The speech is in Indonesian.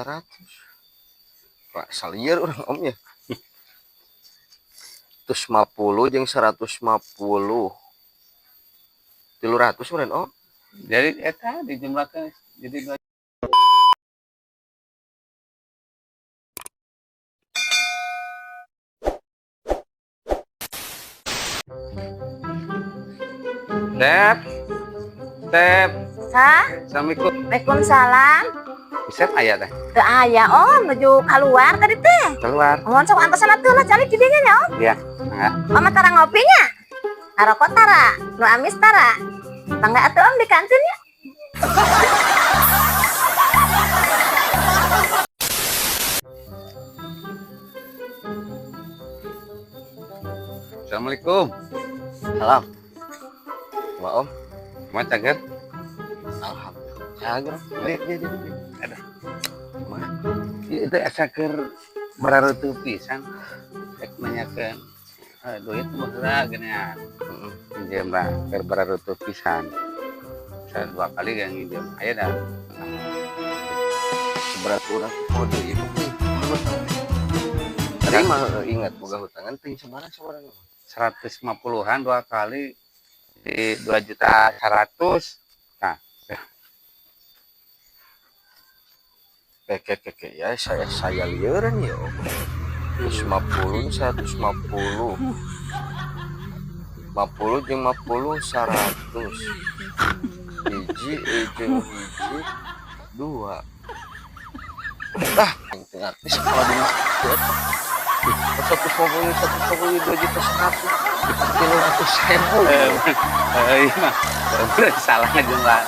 100 Pak salieur urang om ya 150 jeung 150 300 meureun om. Jadi eta dijumlahkeun jadi 2. Tep. Hah? Assalamualaikum. Waalaikumsalam. Bisa aya teh? Teu aya om, menuju keluar tadi teh. Keluar. Mohon sok antosan atuh lah cari di dinya nya om. Iya. Enggak. Om tara ngopinya. Arokot tara, nu amis tara. Mangga atuh om di kantin ya. Assalamualaikum. Salam. Wah om. Kumaha cager? Alhamdulillah. Dia. Ada. Kumaha? Ieu teh asa keur barareutuh pisan. Rek nanyakeun duit baheula geuneuan. Pinjem lah keur barareutuh pisan. Saya 2 kali yang nginjem. Aya dah. Berat urang kode ieu teh. Tadi mah ingat boga hutangan teh sabaraha 150-an 2 kali di 2.100.000. Nah, Keke ya saya lieuran ya om. 150 150 50 jeung 50 100 hiji jeung hiji 2 penting artis kalau di masjid 150 2.100.000 300.000 iya mah. Berarti salah jumlah.